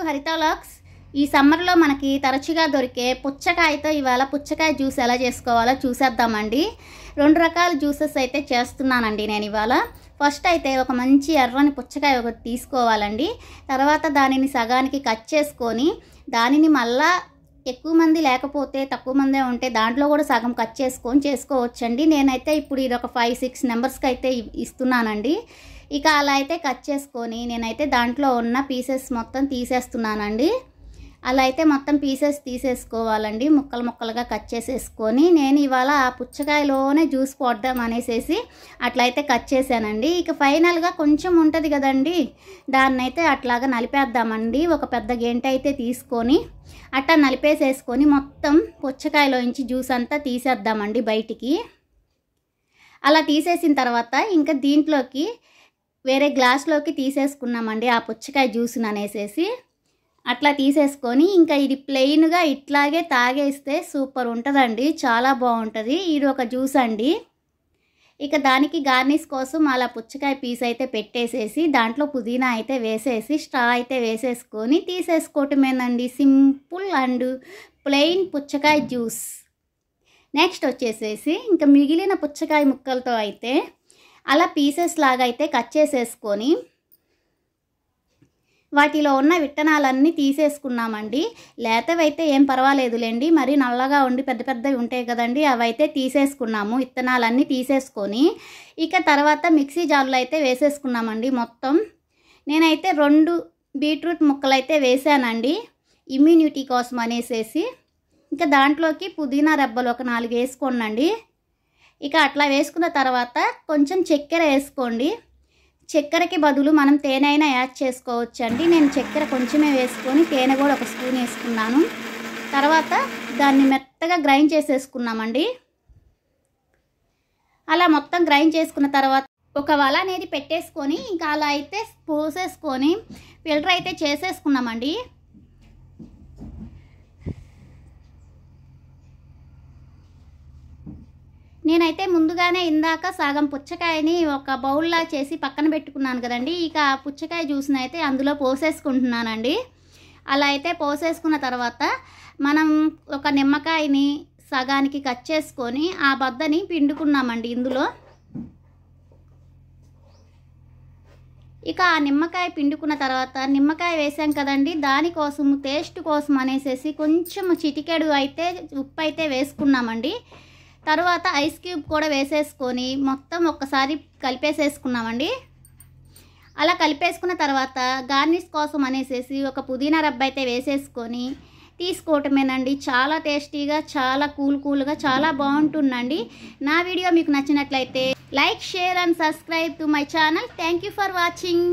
హరిత వ్లాగ్స్. ఈ సమ్మర్లో మనకి తరచుగా దొరికే పుచ్చకాయతో ఇవాళ పుచ్చకాయ జ్యూస్ ఎలా చేసుకోవాలో చూసేద్దామండి. 2 రకాల జ్యూసెస్ అయితే చేస్తున్నానండి నేను ఇవాళ. ఫస్ట్ అయితే ఒక మంచి ఎర్రని పుచ్చకాయ ఒకటి తీసుకోవాలండి. తర్వాత దానిని సగానికి కట్ చేసుకొని దానిని మళ్ళా ఎక్కువ మంది లేకపోతే తక్కువ మందే ఉంటే దాంట్లో కూడా సగం కట్ చేసుకొని చేసుకోవచ్చండి. నేనైతే ఇప్పుడు ఇది ఒక 5-6 మెంబర్స్కి అయితే ఇస్తున్నానండి. ఇక అలా అయితే కట్ చేసుకొని నేనైతే దాంట్లో ఉన్న పీసెస్ మొత్తం తీసేస్తున్నానండి. అలా అయితే మొత్తం పీసెస్ తీసేసుకోవాలండి. ముక్కలు ముక్కలుగా కట్ చేసేసుకొని నేను ఇవాళ ఆ పుచ్చకాయలోనే జ్యూస్ పోద్దాం అనేసి అట్లయితే కట్ చేశానండి. ఇక ఫైనల్గా కొంచెం ఉంటుంది కదండి, దాన్ని అయితే అట్లాగా నలిపేద్దామండి. ఒక పెద్ద గెంట అయితే తీసుకొని అట్టా నలిపేసేసుకొని మొత్తం పుచ్చకాయలోంచి జ్యూస్ అంతా తీసేద్దామండి బయటికి. అలా తీసేసిన తర్వాత ఇంకా దీంట్లోకి వేరే గ్లాస్లోకి తీసేసుకున్నామండి ఆ పుచ్చకాయ జ్యూస్ని అనేసి. అట్లా తీసేసుకొని ఇంకా ఇది ప్లెయిన్గా ఇట్లాగే తాగేస్తే సూపర్ ఉంటుందండి, చాలా బాగుంటుంది. ఇది ఒక జ్యూస్ అండి. ఇక దానికి గార్నిష్ కోసం అలా పుచ్చకాయ పీస్ అయితే పెట్టేసేసి దాంట్లో పుదీనా అయితే వేసేసి స్ట్రా అయితే వేసేసుకొని తీసేసుకోవటమేనండి. సింపుల్ అండ్ ప్లెయిన్ పుచ్చకాయ జ్యూస్. నెక్స్ట్ వచ్చేసేసి ఇంకా మిగిలిన పుచ్చకాయ ముక్కలతో అయితే అలా పీసెస్ లాగా అయితే కట్ చేసేసుకొని వాటిలో ఉన్న విత్తనాలన్నీ తీసేసుకున్నామండి. లేతవైతే ఏం పర్వాలేదులేండి, మరి నల్లగా ఉండి పెద్ద పెద్దవి ఉంటాయి కదండి, అవైతే తీసేసుకున్నాము. విత్తనాలన్నీ తీసేసుకొని ఇక తర్వాత మిక్సీ జార్లో అయితే వేసేసుకున్నామండి మొత్తం. నేనైతే 2 బీట్రూట్ ముక్కలు అయితే వేసానండి ఇమ్యూనిటీ కోసం అనేసి. ఇంకా దాంట్లోకి పుదీనా రెబ్బలు ఒక 4 వేసుకోండి. ఇక అట్లా వేసుకున్న తర్వాత కొంచెం చక్కెర వేసుకోండి. చక్కెరకి బదులు మనం తేనె అయినా యాడ్ చేసుకోవచ్చండి. నేను చక్కెర కొంచెమే వేసుకొని తేనె కూడా ఒక స్పూన్ వేసుకున్నాను. తర్వాత దాన్ని మెత్తగా గ్రైండ్ చేసేసుకున్నామండి. అలా మొత్తం గ్రైండ్ చేసుకున్న తర్వాత ఒక వల అనేది పెట్టేసుకొని ఇంకా అలా అయితే పోసేసుకొని ఫిల్టర్ అయితే చేసేసుకున్నామండి. నేనైతే ముందుగానే ఇందాక సగం పుచ్చకాయని ఒక బౌల్లా చేసి పక్కన పెట్టుకున్నాను కదండి. ఇక ఆ పుచ్చకాయ జ్యూస్ని అయితే అందులో పోసేసుకుంటున్నానండి. అలా అయితే పోసేసుకున్న తర్వాత మనం ఒక నిమ్మకాయని సగానికి కట్ చేసుకొని ఆ బద్దని పిండుకున్నామండి ఇందులో. ఇక ఆ నిమ్మకాయ పిండుకున్న తర్వాత నిమ్మకాయ వేసాం కదండి, దానికోసం టేస్ట్ కోసం అనేసి కొంచెం చిటికెడు అయితే ఉప్పు అయితే వేసుకున్నామండి. తర్వాత ఐస్ క్యూబ్ కూడా వేసేసుకొని మొత్తం ఒక్కసారి కలిపేసేసుకున్నామండి. అలా కలిపేసుకున్న తర్వాత గార్నిష్ కోసం అనేసి ఒక పుదీనా రబ్బ అయితే వేసేసుకొని తీసుకోవటమేనండి. చాలా టేస్టీగా, చాలా కూల్గా చాలా బాగుంటుందండి. నా వీడియో మీకు నచ్చినట్లయితే like, share and subscribe to my channel. Thank you for watching.